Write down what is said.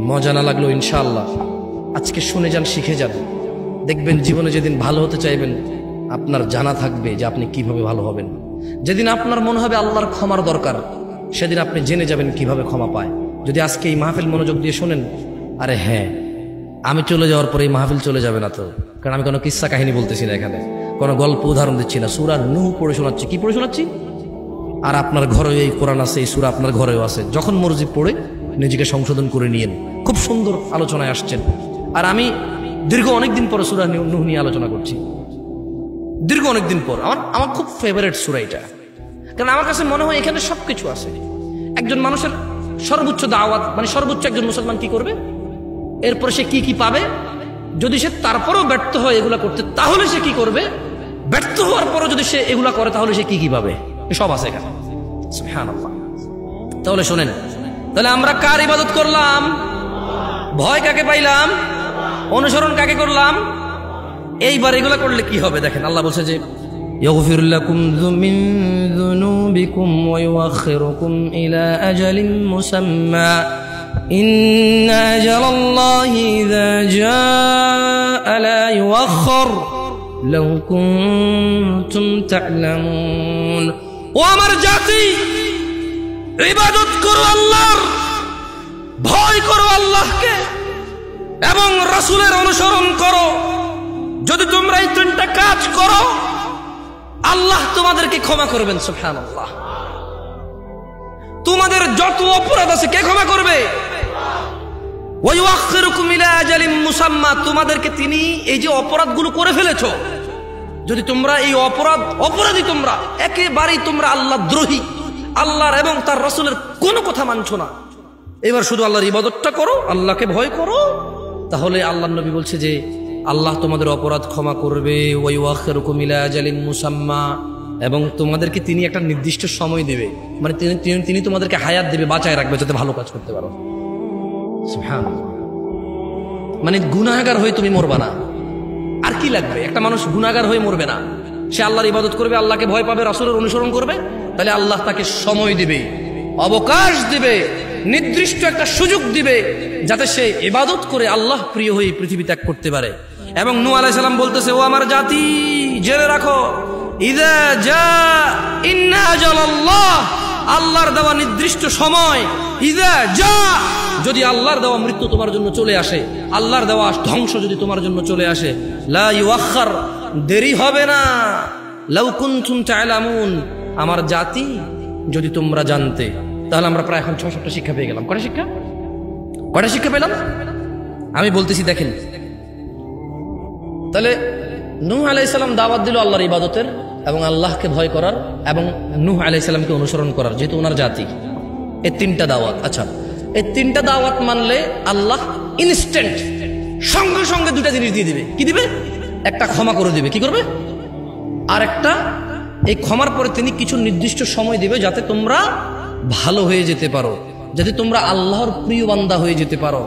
মজা না লাগলো ইনশাআল্লাহ আজকে শুনে যান, শিখে যান। দেখবেন জীবনে যেদিন ভালো হতে চাইবেন আপনার জানা থাকবে যে আপনি কিভাবে ভালো হবেন। যেদিন আপনার মনে হবে আল্লাহর ক্ষমার দরকার, সেদিন আপনি জেনে যাবেন কিভাবে ক্ষমা পায়। যদি আজকে এই মাহফিল মনোযোগ দিয়ে শোনেন, আরে হ্যাঁ, আমি চলে যাওয়ার পরে এই মাহফিল চলে যাবে না তো, কারণ আমি কোনো কিস্সা কাহিনী বলতেছি না, এখানে কোনো গল্প উদাহরণ দিচ্ছি না, সূরা নূহ পড়ে শোনাচ্ছি। কি পড়ে শোনাচ্ছি? আর আপনার ঘরেও এই কোরআন আছে, এই সূরা আপনার ঘরেও আছে, যখন মর্জি পড়ে নিজেকে সংশোধন করে নিয়েন। খুব সুন্দর আলোচনায় আসছেন। আর আমি দীর্ঘ অনেকদিন পরে সূরা নূহ নিয়ে আলোচনা করছি, দীর্ঘ অনেকদিন পর। আমার খুব ফেভারিট সূরা এটা, কারণ আমার কাছে মনে হয় এখানে সবকিছু আছে। একজন মানুষের সর্বোচ্চ দাওয়াত, মানে সর্বোচ্চ একজন মুসলমান কি করবে, এরপরে সে কি কি পাবে, যদি সে তারপরেও ব্যর্থ হয় এগুলা করতে, তাহলে সে কি করবে, ব্যর্থ হওয়ার পরও যদি সে এগুলা করে তাহলে সে কি কি পাবে, সব আছে এখানে। সুবহানাল্লাহ। তাহলে শোনেন, তাহলে আমরা কার ইবাদত করলাম? ভয় কাকে পাইলাম? অনুসরণ কাকে করলাম? এইবার এগুলা করলে কি হবে দেখেন, আল্লাহ বলছে যে يغفر لكم من ذنوبكم ويؤخركم إلى أجل مسمى إن أجل الله إذا جاء لا يؤخر لو كنتم تعلمون। ও আমার জাতি, ইবাদত করো আল্লাহর, ভয় করো আল্লাহকে এবং রাসূলের অনুসরণ করো। যদি তোমরা এই তিনটা কাজ করো, আল্লাহ তোমাদেরকে ক্ষমা করবেন। সুবহানাল্লাহ। তোমাদের যত অপরাধ আছে কে ক্ষমা করবে? ওয়া ইউআখিরুকুম ইলা আজালিম মুসাম্মা। তোমাদেরকে তিনি এই যে অপরাধগুলো করে ফেলেছো, যদি তোমরা এই অপরাধী, তোমরা একেবারেই তোমরা আল্লাহ দ্রোহী, আল্লাহর এবং তার রাসূলের কোনো কথা মানছো না, এবার শুধু আল্লাহর ইবাদতটা করো, আল্লাহকে ভয় করো, তাহলে আল্লাহর নবী বলছে যে আল্লাহ তোমাদের অপরাধ ক্ষমা করবে। ওয়া ইউআখিরুকুম ইলা আজালিম মুসাম্মা, এবং তোমাদেরকে তিনি একটা নির্দিষ্ট সময় দিবে, মানে তিনি তোমাদেরকে হায়াত দিবে, বাঁচায় রাখবে যাতে ভালো কাজ করতে পারো। সুবহানাল্লাহ। মানে গুনাহগার হয়ে তুমি মরবা না, আর কি লাগবে? একটা মানুষ গুনাহগার হয়ে মরবে না, সে আল্লাহর ইবাদত করবে, আল্লাহকে ভয় পাবে, রাসূলের অনুসরণ করবে, তাহলে আল্লাহ তাকে সময় দিবে, অবকাশ দিবে, নির্দিষ্ট একটা সুযোগ দিবে, যাতে সে ইবাদত করে আল্লাহ প্রিয় হয়ে পৃথিবী ত্যাগ করতে পারে। এবং নূহ আলাইহিস সালাম বলতেছে, ও আমার জাতি, জেনে রাখো, ইযা জা ইন্না আজালাল্লাহ, আল্লাহর দেওয়া নির্দিষ্ট সময়, ইযা জা, যদি আল্লাহর দেওয়া মৃত্যু তোমার জন্য চলে আসে, আল্লাহর দেওয়া ধ্বংস যদি তোমার জন্য চলে আসে, লা ইউআখার, দেরি হবে না। লাউ কুনতুম তা'লামুন, আমার জাতি যদি তোমরা জানতে। তাহলে আমরা প্রায় এখন 6-7টা শিক্ষা পেয়ে গেলাম। কয়টা শিক্ষা পেলাম আমি বলতেছি, দেখেন। তাহলে নূহ আলাইহিস সালাম দাওয়াত দিল আল্লাহর ইবাদতের এবং আল্লাহকে ভয় করার এবং নূহ আলাইহিস সালামকে অনুসরণ করার, যেহেতু ওনার জাতি। এই তিনটা দাওয়াত। আচ্ছা, এই তিনটা দাওয়াত মানলে আল্লাহ ইনস্ট্যান্ট সঙ্গে সঙ্গে দুটা জিনিস দিয়ে দিবে। কি দিবে? একটা ক্ষমা করে দিবে। কি করবে? আর একটা, এই ক্ষমার পরে তিনি কিছু নির্দিষ্ট সময় দিবে যাতে তোমরা ভালো হয়ে যেতে পারো, যাতে তোমরা আল্লাহর প্রিয় বান্দা হয়ে যেতে পারো।